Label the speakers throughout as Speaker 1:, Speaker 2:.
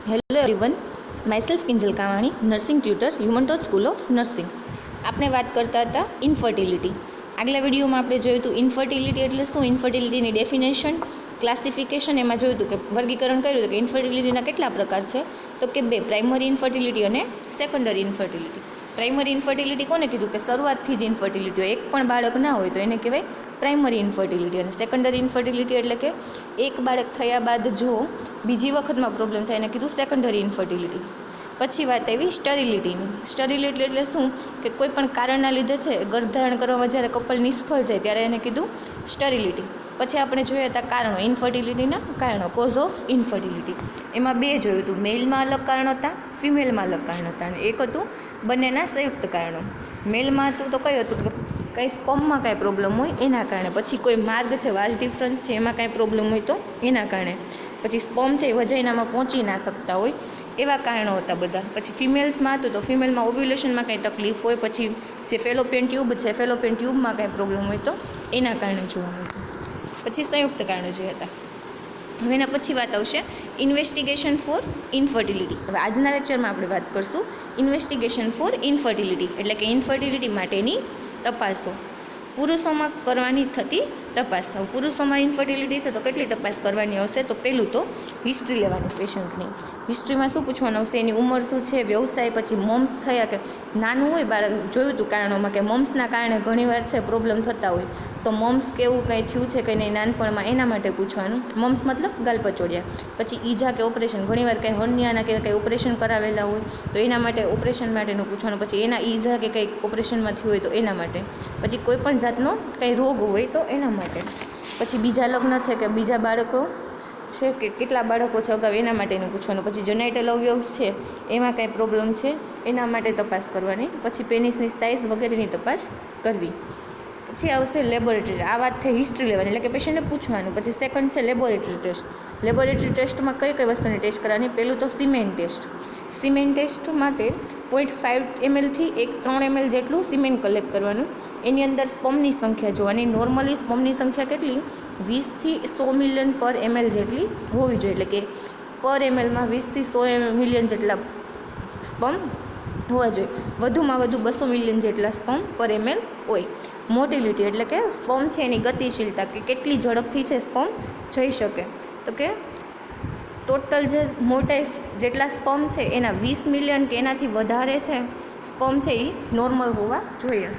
Speaker 1: Hello everyone, myself Kinjal Kavani, nursing tutor, human touch school of nursing. આપણે વાત કરતા હતા ઇન્ફર્ટિલિટી. આગલા વિડીયોમાં આપણે જોયું હતું ઇન્ફર્ટિલિટી એટલે શું, ઇન્ફર્ટિલિટીની ડેફિનેશન, ક્લાસિફિકેશન. એમાં જોયું હતું કે વર્ગીકરણ કર્યું હતું કે ઇન્ફર્ટિલિટીના કેટલા પ્રકાર છે, તો કે બે, પ્રાઇમરી ઇન્ફર્ટિલિટી અને સેકન્ડરી ઇન્ફર્ટિલિટી. પ્રાઇમરી ઇન્ફર્ટિલિટી કોને કીધું કે શરૂઆતથી જ ઇન્ફર્ટિલિટી હોય, એક પણ બાળક ના હોય તો એને કહેવાય પ્રાઇમરી ઇન્ફર્ટિલિટી. અને સેકન્ડરી ઇન્ફર્ટિલિટી એટલે કે એક બાળક થયા બાદ જો બીજી વખતમાં પ્રોબ્લેમ થાય એને કીધું સેકન્ડરી ઇન્ફર્ટિલિટી. પછી વાત આવી સ્ટરિલિટીની. સ્ટરિલિટી એટલે શું કે કોઈ પણ કારણના લીધે છે ગર્ભધારણ કરવામાં જ્યારે કપલ નિષ્ફળ જાય ત્યારે એને કીધું સ્ટરિલિટી. પછી આપણે જોયા હતા કારણો, ઇન્ફર્ટિલિટીના કારણો, કોઝ ઓફ ઇન્ફર્ટિલિટી. એમાં બે જોયું હતું, મેલમાં અલગ કારણ હતા, ફિમેલમાં અલગ કારણ હતા, અને એક હતું બંનેના સંયુક્ત કારણો. મેલમાં હતું તો કયું હતું કે કંઈ સ્પર્મમાં કાંઈ પ્રોબ્લેમ હોય એના કારણે, પછી કોઈ માર્ગ છે, વાસ ડિફરન્સ છે એમાં કાંઈ પ્રોબ્લેમ હોય તો એના કારણે, પછી સ્પર્મ છે એ વજાઇનામાં પહોંચી ના શકતા હોય એવા કારણો હતા બધા. પછી ફિમેલ્સમાં હતું તો ફિમેલમાં ઓવ્યુલેશનમાં કાંઈ તકલીફ હોય, પછી જે ફેલોપિયન ટ્યુબ છે ફેલોપિયન ટ્યુબમાં કાંઈ પ્રોબ્લેમ હોય તો એના કારણે જોવાનું હતું. પછી સંયુક્ત કારણો જોયા હતા. હવે એના પછી વાત આવશે ઇન્વેસ્ટિગેશન ફોર ઇન્ફર્ટિલિટી. હવે આજના લેક્ચરમાં આપણે વાત કરશું ઇન્વેસ્ટિગેશન ફોર ઇન્ફર્ટિલિટી એટલે કે ઇન્ફર્ટિલિટી માટેની તપાસો, પુરુષોમાં કરવાની થતી તપાસ. પુરુષોમાં ઇન્ફર્ટિલિટી છે તો કેટલી તપાસ કરવાની આવશે, તો પહેલું તો હિસ્ટ્રી લેવાની પેશન્ટની. હિસ્ટ્રીમાં શું પૂછવાનું આવશે, એની ઉંમર શું છે, વ્યવસાય, પછી મમ્સ થયા કે નાનું હોય બાળક. જોયું હતું કારણોમાં કે મમ્સના કારણે ઘણીવાર છે પ્રોબ્લેમ થતા હોય, તો મમ્સ કેવું કંઈ થયું છે કે નહીં નાનપણમાં એના માટે પૂછવાનું. મમ્સ મતલબ ગાલપચોડિયા. પછી ઈજા કે ઓપરેશન, ઘણીવાર કંઈ હર્નિયાના કે કંઈ ઓપરેશન કરાવેલા હોય તો એના માટે ઓપરેશન માટેનું પૂછવાનું. પછી એના ઈજા કે કંઈક ઓપરેશનમાં થયું હોય તો એના માટે. પછી કોઈ પણ જાતનો કંઈ રોગ હોય તો એના માટે. પછી બીજા લગ્ન છે કે બીજા બાળકો છે કે કેટલા બાળકો છે અગાઉ એના માટેનું પૂછવાનું. પછી જેનાઇટલ અવયવ્સ છે એમાં કાંઈ પ્રોબ્લેમ છે એના માટે તપાસ કરવાની. પછી પેનિસની સાઇઝ વગેરેની તપાસ કરવી. પછી આવશે લેબોરેટરી. આ વાત થઈ હિસ્ટ્રી લેવાની એટલે કે પેશન્ટને પૂછવાનું. પછી સેકન્ડ છે લેબોરેટરી ટેસ્ટ. લેબોરેટરી ટેસ્ટમાં કઈ કઈ વસ્તુની ટેસ્ટ કરવાની, પહેલું તો સિમેન્ટ ટેસ્ટ. સિમેન્ટ ટેસ્ટ માટે 0.5 mlથી 3 ml જેટલું સિમેન્ટ કલેક્ટ કરવાનું. એની અંદર સ્પર્મની સંખ્યા જોવાની. નોર્મલી સ્પર્મની સંખ્યા કેટલી, 20થી 100 મિલિયન પર ml જેટલી હોવી જોઈએ. એટલે કે પર mlમાં 20થી 100 મિલિયન જેટલા સ્પર્મ હોવા જોઈએ. વધુમાં વધુ 200 મિલિયન જેટલા સ્પર્મ પર ml હોય. મોટિલિટી એટલે કે સ્પર્મ છે એની ગતિશીલતા, કે કેટલી ઝડપથી છે સ્પર્મ જઈ શકે, તો કે ટોટલ જે મોટા જેટલા સ્પર્મ છે એના 20 મિલિયન કે એનાથી વધારે છે સ્પર્મ છે એ નોર્મલ હોવા જોઈએ.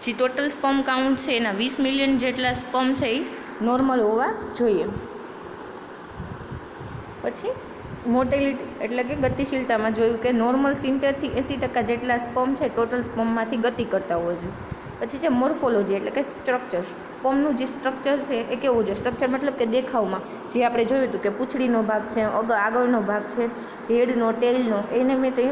Speaker 1: જે ટોટલ સ્પર્મ કાઉન્ટ છે એના 20 મિલિયન જેટલા સ્પર્મ છે એ નોર્મલ હોવા જોઈએ. પછી મોટેલિટી એટલે કે ગતિશીલતામાં જોયું કે નોર્મલ 70થી 80% જેટલા સ્પર્મ છે ટોટલ સ્પર્મમાંથી ગતિ કરતા હોવા જોઈએ. પછી છે મોર્ફોલોજી એટલે કે સ્ટ્રક્ચર. સ્પર્મનું જે સ્ટ્રક્ચર છે એ કેવું જોઈએ, સ્ટ્રક્ચર મતલબ કે દેખાવમાં જે આપણે જોયું હતું કે પૂંછડીનો ભાગ છે, આગળનો ભાગ છે, હેડનો, ટેલનો, એને માટે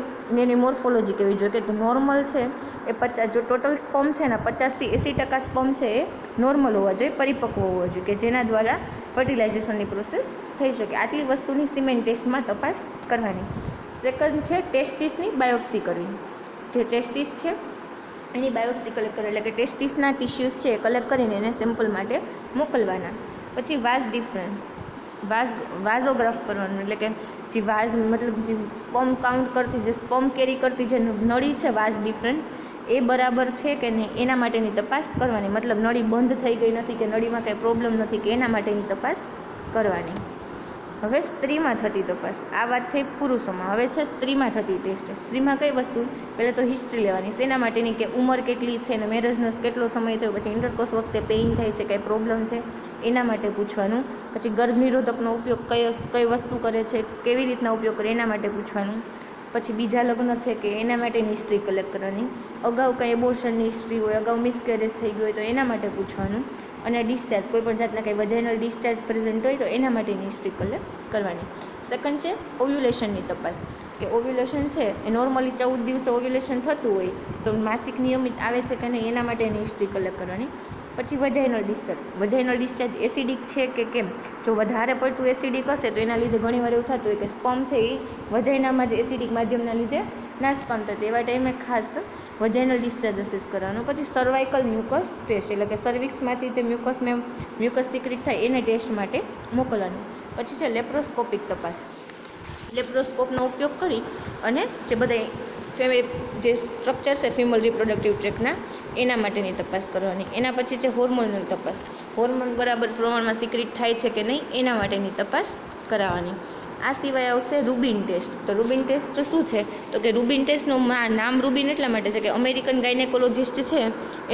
Speaker 1: એની મોર્ફોલોજી કેવી જોઈએ કે નોર્મલ છે એ 50, જો ટોટલ સ્પર્મ છે ને 50થી 80% સ્પર્મ છે એ નોર્મલ હોવા જોઈએ, પરિપક્વ હોવા જોઈએ, કે જેના દ્વારા ફર્ટિલાઇઝેશનની પ્રોસેસ થઈ શકે. આટલી વસ્તુની સિમેન્ટ ટેસ્ટમાં તપાસ કરવાની. સેકન્ડ છે ટેસ્ટિસની બાયોપ્સી કરવી. જે ટેસ્ટિસ છે એની બાયોપ્સી કલેક્ટ કરવી એટલે કે ટેસ્ટિસના ટિશ્યુઝ છે એ કલેક્ટ કરીને એને સેમ્પલ માટે મોકલવાના. પછી વાસ ડિફરન્સ, વાઝોગ્રાફ કરવાનું એટલે કે જે વાઝ મતલબ જે સ્પર્મ કાઉન્ટ કરતી, જે સ્પર્મ કેરી કરતી જે નળી છે વાસ ડિફરન્સ એ બરાબર છે કે નહીં એના માટેની તપાસ કરવાની. મતલબ નળી બંધ થઈ ગઈ નથી કે નળીમાં કંઈ પ્રોબ્લેમ નથી કે એના માટેની તપાસ કરવાની. હવે સ્ત્રીમાં થતી તપાસ. આ વાત થઈ પુરુષોમાં. હવે છે સ્ત્રીમાં થતી ટેસ્ટ. સ્ત્રીમાં કઈ વસ્તુ, પહેલાં તો હિસ્ટ્રી લેવાની. શેના માટેની, કે ઉંમર કેટલી છે અને મેરેજનો કેટલો સમય થયો, પછી ઇન્ટરકોર્સ વખતે પેઇન થાય છે, કંઈ પ્રોબ્લેમ છે એના માટે પૂછવાનું. પછી ગર્ભ નિરોધકનો ઉપયોગ કઈ વસ્તુ કરે છે, કેવી રીતના ઉપયોગ કરે એના માટે પૂછવાનું. પછી બીજા લગ્ન છે કે એના માટેની હિસ્ટ્રી કલેક્ટ કરવાની. અગાઉ કંઈ એબોર્શનની હિસ્ટ્રી હોય, અગાઉ મિસકેરેજ થઈ ગયું હોય તો એના માટે પૂછવાનું. અને ડિસ્ચાર્જ, કોઈ પણ જાતના કંઈ વજાઇનલ ડિસ્ચાર્જ પ્રેઝન્ટ હોય તો એના માટેની હિસ્ટ્રી કલેક્ટ કરવાની. સેકન્ડ છે ઓવ્યુલેશનની તપાસ, કે ઓવ્યુલેશન છે એ નોર્મલી 14 દિવસે ઓવ્યુલેશન થતું હોય તો માસિક નિયમિત આવે છે કે નહીં એના માટેની હિસ્ટ્રી કલેક્ટ કરવાની. પછી vaginal discharge. Vaginal discharge acidic છે કે કેમ, જો વધારે પડતું એસિડિક હશે તો એના લીધે ઘણીવાર એવું થતું હોય કે સ્પર્મ છે એ વજાઇનામાં જ એસિડિક માધ્યમના લીધે નાશ પામતા, એવા ટાઈમે ખાસ વજાઇનલ ડિસ્ચાર્જ અસેસ કરવાનો. પછી સર્વાઇકલ મ્યુકસ ટેસ્ટ એટલે કે સર્વિક્સમાંથી જે મ્યુકસ સિક્રેટ થાય એને ટેસ્ટ માટે મોકલવાનું. પછી છે લેપ્રોસ્કોપિક તપાસ. લેપ્રોસ્કોપનો ઉપયોગ કરી અને જે બધા જે સ્ટ્રક્ચર છે ફિમેલ રિપ્રોડક્ટિવ ટ્રેકના એના માટેની તપાસ કરવાની. એના પછી છે હોર્મોનલ તપાસ. હોર્મોન બરાબર પ્રમાણમાં સિક્રેટ થાય છે કે નહીં એના માટેની તપાસ કરાવવાની. આ સિવાય આવશે રૂબિન ટેસ્ટ. તો રૂબિન ટેસ્ટ શું છે? તો કે રૂબિન ટેસ્ટનું નામ રૂબિન એટલા માટે છે કે અમેરિકન ગાયનેકોલોજિસ્ટ છે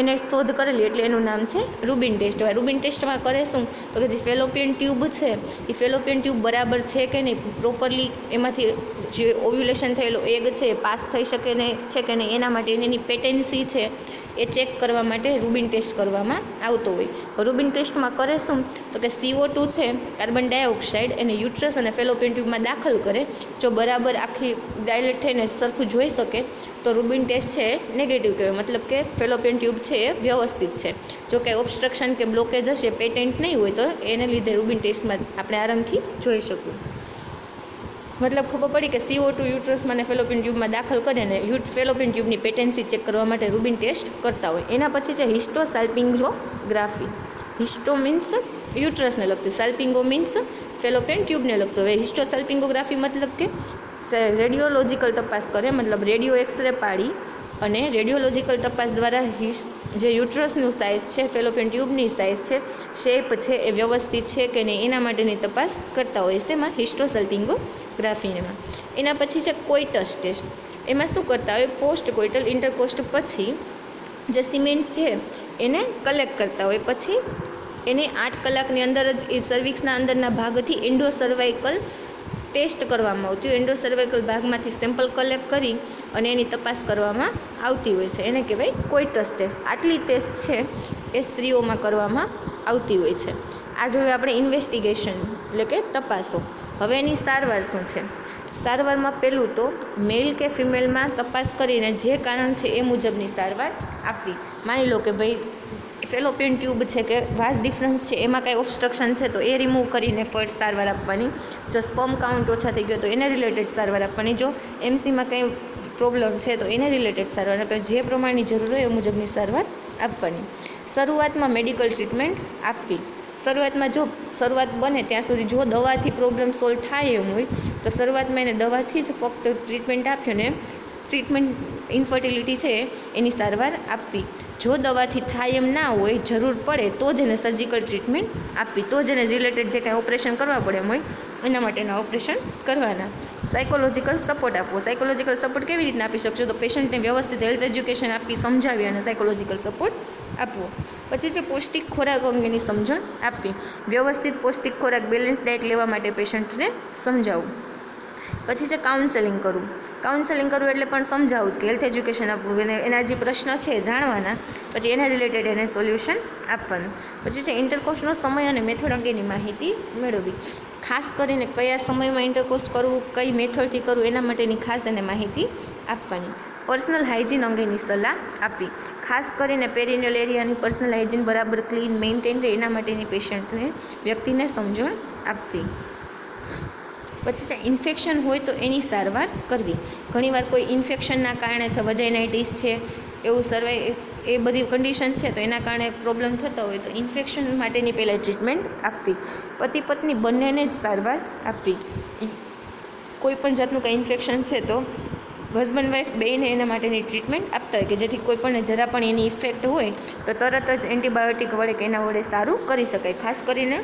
Speaker 1: એને શોધ કરેલી એટલે એનું નામ છે રૂબિન ટેસ્ટ. હવે રૂબિન ટેસ્ટમાં કરે શું? તો કે જે ફેલોપિયન ટ્યુબ છે એ ફેલોપિયન ટ્યુબ બરાબર છે કે નહીં, પ્રોપરલી એમાંથી જે ઓવ્યુલેશન થયેલો એગ છે એ પાસ થઈ શકે ને છે કે નહીં એના માટે એની પેટેન્સી છે એ ચેક કરવા માટે રૂબિન ટેસ્ટ કરવામાં આવતો હોય. રૂબિન ટેસ્ટમાં કરે શું? તો કે CO2 છે કાર્બન ડાયોક્સાઇડ એને યુટ્રસ અને ફેલોપિયન ટ્યુબમાં દાખલ કરે. જો બરાબર આખી ડાયલેટ થઈને સરખું જોઈ શકે તો રૂબિન ટેસ્ટ છે નેગેટિવ કહેવાય, મતલબ કે ફેલોપિયન ટ્યુબ છે એ વ્યવસ્થિત છે. જો કંઈ ઓબ્સ્ટ્રક્શન કે બ્લોકેજ હશે, પેટેન્ટ નહીં હોય તો એને લીધે રૂબિન ટેસ્ટમાં આપણે આરામથી જોઈ શકવું. મતલબ ખબર પડી કે CO2 યુટ્રસમાં અને ફેલોપિયન ટ્યુબમાં દાખલ કરે ને ફેલોપિયન ટ્યુબની પેટેન્સી ચેક કરવા માટે રૂબિન ટેસ્ટ કરતા હોય. એના પછી છે હિસ્ટોસાલ્પિંગોગ્રાફી. હિસ્ટો મીન્સ યુટ્રસને લગતું, સાલ્પિંગો મીન્સ ફેલોપિયન ટ્યુબને લગતું. હવે હિસ્ટોસાલ્પિંગોગ્રાફી મતલબ કે રેડિયોલોજિકલ તપાસ કરે, મતલબ રેડિયો એક્સરે પાડી અને રેડિયોલોજિકલ તપાસ દ્વારા જે યુટ્રસનું સાઇઝ છે, ફેલોપિયન ટ્યુબની સાઇઝ છે, શેપ છે એ વ્યવસ્થિત છે કે નહીં એના માટેની તપાસ કરતા હોય છે એમાં હિસ્ટોસાલ્પિંગોગ્રાફીમાં. એના પછી છે કોઇટસ ટેસ્ટ. એમાં શું કરતા હોય? પોસ્ટ કોઇટલ ઇન્ટરકોસ્ટ પછી જે સિમેન્ટ છે એને કલેક્ટ કરતા હોય. પછી એને 8 કલાકની અંદર જ એ સર્વિક્સના અંદરના ભાગથી એન્ડોસર્વાઇકલ ટેસ્ટ કરવામાં આવતી હોય. એન્ડોસર્વાઇકલ ભાગમાંથી સેમ્પલ કલેક્ટ કરી અને એની તપાસ કરવામાં આવતી હોય છે. એને કહેવાય કોઇટસ ટેસ્ટ. આટલી ટેસ્ટ છે એ સ્ત્રીઓમાં કરવામાં આવતી હોય છે. આ જોઈએ આપણે ઇન્વેસ્ટિગેશન એટલે કે તપાસો. હવે એની સારવાર શું છે? સારવારમાં પહેલું તો મેલ કે ફિમેલમાં તપાસ કરીને જે કારણ છે એ મુજબની સારવાર આપવી. માની લો કે ભાઈ ફેલોપિયન ટ્યુબ છે કે વાસ ડિફરન્સ છે એમાં કાંઈ ઓબ્સ્ટ્રક્શન છે તો એ રિમૂવ કરીને ફર્સ્ટ સારવાર આપવાની. જો સ્પર્મ કાઉન્ટ ઓછા થઈ ગયો તો એને રિલેટેડ સારવાર આપવાની. જો એમસીમાં કંઈ પ્રોબ્લેમ છે તો એને રિલેટેડ સારવાર આપવાની. જે પ્રમાણની જરૂર હોય એ મુજબની સારવાર આપવાની. શરૂઆતમાં મેડિકલ ટ્રીટમેન્ટ આપવી. શરૂઆત બને ત્યાં સુધી જો દવાથી પ્રોબ્લેમ સોલ્વ થાય એમ હોય તો શરૂઆતમાં એને દવાથી જ ફક્ત ટ્રીટમેન્ટ આપ્યો ને ટ્રીટમેન્ટ ઇન્ફર્ટિલિટી છે એની સારવાર આપવી. જો દવાથી થાય એમ ના હોય, જરૂર પડે તો જ એને સર્જિકલ ટ્રીટમેન્ટ આપવી. તો જ એને રિલેટેડ જે કાંઈ ઓપરેશન કરવા પડે એમ હોય એના માટેના ઓપરેશન કરવાના. સાયકોલોજીકલ સપોર્ટ આપવો. સાયકોલોજીકલ સપોર્ટ કેવી રીતના આપી શકશો? તો પેશન્ટને વ્યવસ્થિત હેલ્થ એજ્યુકેશન આપી સમજાવી અને સાયકોલોજીકલ સપોર્ટ આપવો. પછી છે પૌષ્ટિક ખોરાક અંગેની સમજણ આપવી. વ્યવસ્થિત પૌષ્ટિક ખોરાક, બેલેન્સ ડાયટ લેવા માટે પેશન્ટને સમજાવવું. પછી છે કાઉન્સેલિંગ કરવું. કાઉન્સેલિંગ કરવું એટલે પણ સમજાવું કે હેલ્થ એજ્યુકેશન આપવું, એને એના જે પ્રશ્ન છે જાણવાના, પછી એના રિલેટેડ એને સોલ્યુશન આપવાનું. પછી છે ઇન્ટરકોર્સનો સમય અને મેથડ અંગેની માહિતી મેળવવી. ખાસ કરીને કયા સમયમાં ઇન્ટરકોર્સ કરવું, કઈ મેથડથી કરવું એના માટેની ખાસ એને માહિતી આપવાની. પર્સનલ હાઇજીન અંગેની સલાહ આપવી. ખાસ કરીને પેરિનિયલ એરિયાની પર્સનલ હાઇજીન બરાબર ક્લીન મેન્ટેન રહે એના માટેની પેશન્ટને વ્યક્તિને સમજણ આપવી. પછી છે ઇન્ફેક્શન હોય તો એની સારવાર કરવી. ઘણીવાર કોઈ ઇન્ફેક્શનના કારણે છે, વજાઇનાઇટિસ છે, એવું એ બધી કન્ડિશન છે તો એના કારણે પ્રોબ્લેમ થતો હોય તો ઇન્ફેક્શન માટેની પહેલાં ટ્રીટમેન્ટ આપવી. પતિ પત્ની બંનેને જ સારવાર આપવી. કોઈ પણ જાતનું કંઈ ઇન્ફેક્શન છે તો હસબન્ડ વાઈફ બેયને એના માટેની ટ્રીટમેન્ટ આપતા હોય કે જેથી કોઈ પણ જરા પણ એની ઇફેક્ટ હોય તો તરત જ એન્ટીબાયોટિક વડે કે એના વડે સારું કરી શકાય. ખાસ કરીને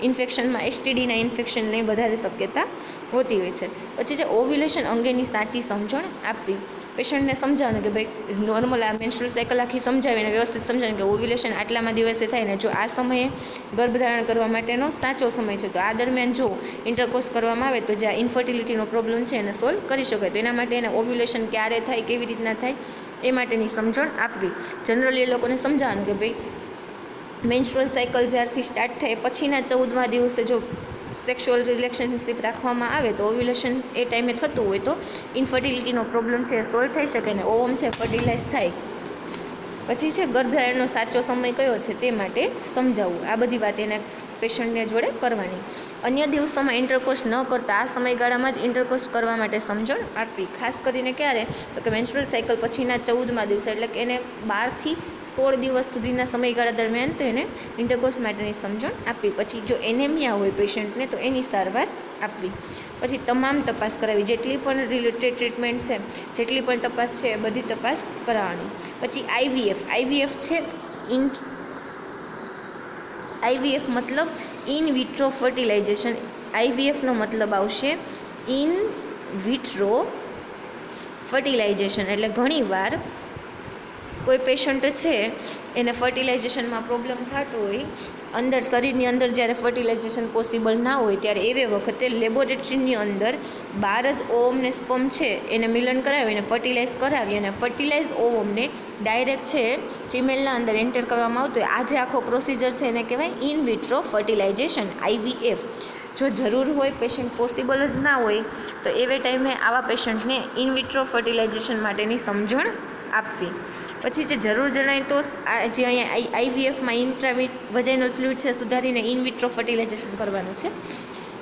Speaker 1: ઇન્ફેક્શનમાં એસટીડીના ઇન્ફેક્શનની વધારે શક્યતા હોતી હોય છે. પછી છે ઓવ્યુલેશન અંગેની સાચી સમજણ આપવી. પેશન્ટને સમજાવવાનું કે ભાઈ નોર્મલ આ મેન્સ્ટ્રુઅલ સાયકલ આખી સમજાવીને વ્યવસ્થિત સમજાવીને કે ઓવ્યુલેશન આટલામાં દિવસે થાય ને જો આ સમયે ગર્ભધારણ કરવા માટેનો સાચો સમય છે તો આ દરમિયાન જો ઇન્ટરકોર્સ કરવામાં આવે તો જે આ ઇન્ફર્ટિલિટીનો પ્રોબ્લેમ છે એને સોલ્વ કરી શકાય. તો એના માટે એને ઓવ્યુલેશન ક્યારે થાય, કેવી રીતના થાય એ માટેની સમજણ આપવી. જનરલી એ લોકોને સમજાવવાનું કે ભાઈ મેન્સ્ટ્રુઅલ સાયકલ જ્યારથી સ્ટાર્ટ થાય પછીના 14મા દિવસે જો સેક્સ્યુઅલ રિલેશનશિપ રાખવામાં આવે તો ઓવ્યુલેશન એ ટાઈમે થતું હોય તો ઇન્ફર્ટિલિટીનો પ્રોબ્લેમ છે એ સોલ્વ થઈ શકે ને ઓવમ છે ફર્ટિલાઇઝ થાય પછી છે ગર્ભધારણનો સાચો સમય કયો છે તે માટે સમજાવવું. આ બધી વાત એના પેશન્ટને જોડે કરવાની. અન્ય દિવસોમાં ઇન્ટરકોર્સ ન કરતા આ સમયગાળામાં જ ઇન્ટરકોર્સ કરવા માટે સમજણ આપવી. ખાસ કરીને ક્યારે? તો કે મેન્સ્ટ્રુઅલ સાયકલ પછીના 14મા દિવસે, એટલે કે એને 12 થી 16 દિવસ સુધીના સમયગાળા દરમિયાન તેને ઇન્ટરકોર્સ માટેની સમજણ આપવી. પછી જો એનેમિયા હોય પેશન્ટને તો એની સારવાર આપવી. પછી તમામ તપાસ કરાવી, જેટલી પણ રિલેટેડ ટ્રીટમેન્ટ છે, જેટલી પણ તપાસ છે એ બધી તપાસ કરાવવાની. પછી આઈવીએફ છે આઈવીએફ મતલબ ઇન વિટ્રો ફર્ટિલાઇઝેશન. આઈવીએફનો મતલબ આવશે ઇન વિટ્રો ફર્ટિલાઇઝેશન. એટલે ઘણીવાર કોઈ પેશન્ટ છે એને ફર્ટિલાઇઝેશનમાં પ્રોબ્લેમ થતો હોય, અંદર શરીરની અંદર જ્યારે ફર્ટિલાઇઝેશન પોસિબલ ના હોય ત્યારે એવે વખતે લેબોરેટરીની અંદર 12 જ ઓવમને સ્પર્મ છે એને મિલન કરાવીને ફર્ટિલાઇઝ કરાવી અને ફર્ટિલાઇઝ ઓવમને ડાયરેક્ટ છે ફિમેલના અંદર એન્ટર કરવામાં આવતો હોય. આ જે આખો પ્રોસિજર છે એને કહેવાય ઇન વિટ્રો ફર્ટિલાઇઝેશન, આઈવીએફ. જો જરૂર હોય, પેશન્ટ પોસિબલ જ ના હોય, તો એવે ટાઈમે આવા પેશન્ટને ઇન વિટ્રો ફર્ટિલાઇઝેશન માટેની સમજણ આપવી. પછી જે જરૂર જણાય તો જે અહીંયા આઈવીએફમાં ઇન્ટ્રાવજાઇનલ ફ્લુઇડ છે સુધારીને ઇન વિટ્રો ફર્ટિલાઇઝેશન કરવાનું છે.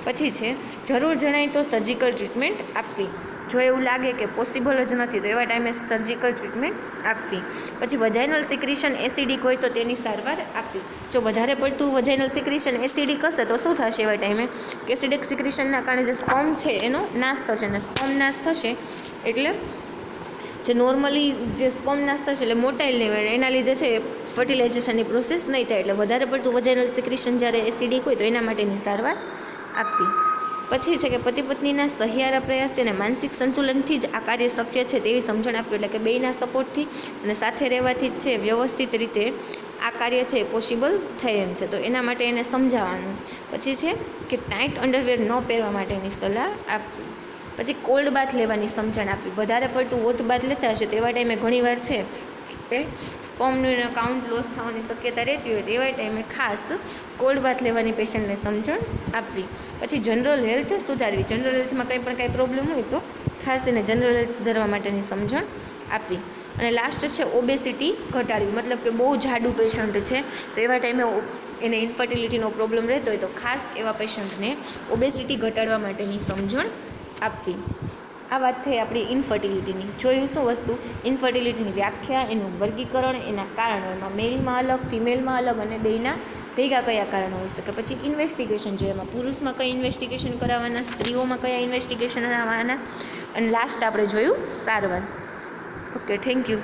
Speaker 1: પછી છે જરૂર જણાય તો સર્જિકલ ટ્રીટમેન્ટ આપવી. જો એવું લાગે કે પોસિબલ જ નથી તો એવા ટાઈમે સર્જિકલ ટ્રીટમેન્ટ આપવી. પછી વજાઇનલ સિક્રેશન એસિડિક હોય તો તેની સારવાર આપવી. જો વધારે પડતું વજાઇનલ સિક્રેશન એસિડિક હશે તો શું થશે એવા ટાઈમે? કે એસિડિક સિક્રેશનના કારણે જે સ્પર્મ છે એનો નાશ થશે, અને સ્પર્મ નાશ થશે એટલે જે નોર્મલી જે સ્પર્મ નાશ થશે એટલે મોટાઇલ નહીં, એના લીધે છે ફર્ટિલાઇઝેશનની પ્રોસેસ નહીં થાય. એટલે વધારે પડતું વજાઇનલ સિક્રેશન જ્યારે એસિડિક હોય તો એના માટેની સારવાર આપવી. પછી છે કે પતિ પત્નીના સહિયારા પ્રયાસ અને માનસિક સંતુલનથી જ આ કાર્ય શક્ય છે તેવી સમજણ આપવી. એટલે કે બેયના સપોર્ટથી અને સાથે રહેવાથી જ છે વ્યવસ્થિત રીતે આ કાર્ય છે પોસિબલ થાય એમ છે, તો એના માટે એને સમજાવવાનું. પછી છે કે ટાઇટ અંડરવેર ન પહેરવા માટેની સલાહ આપવી. પછી કોલ્ડ બાથ લેવાની સમજણ આપવી. વધારે પડતું હોટ બાથ લેતા હશે તો એવા ટાઈમે ઘણીવાર છે એ સ્પર્મનું કાઉન્ટ લોસ થવાની શક્યતા રહેતી હોય, તો એવા ટાઈમે ખાસ કોલ્ડ બાથ લેવાની પેશન્ટને સમજણ આપવી. પછી જનરલ હેલ્થ સુધારવી. જનરલ હેલ્થમાં કાંઈ પ્રોબ્લેમ હોય તો ખાસ એને જનરલ હેલ્થ સુધારવા માટેની સમજણ આપવી. અને લાસ્ટ છે ઓબેસિટી ઘટાડવી. મતલબ કે બહુ જાડું પેશન્ટ છે તો એવા ટાઈમે એને ઇન્ફર્ટિલિટીનો પ્રોબ્લેમ રહેતો હોય તો ખાસ એવા પેશન્ટને ઓબેસિટી ઘટાડવા માટેની સમજણ આપવી. આ વાત થઈ આપણી ઇન્ફર્ટિલિટીની. જોયું શું વસ્તુ? ઇન્ફર્ટિલિટીની વ્યાખ્યા, એનું વર્ગીકરણ, એના કારણો, એમાં મેલમાં અલગ, ફિમેલમાં અલગ અને બેયના ભેગા કયા કારણો હોઈ શકે. પછી ઇન્વેસ્ટિગેશન જોઈએ, એમાં પુરુષમાં કઈ ઇન્વેસ્ટિગેશન કરાવવાના, સ્ત્રીઓમાં કયા ઇન્વેસ્ટિગેશન કરાવવાના, અને લાસ્ટ આપણે જોયું સારવાર. Okay, thank you.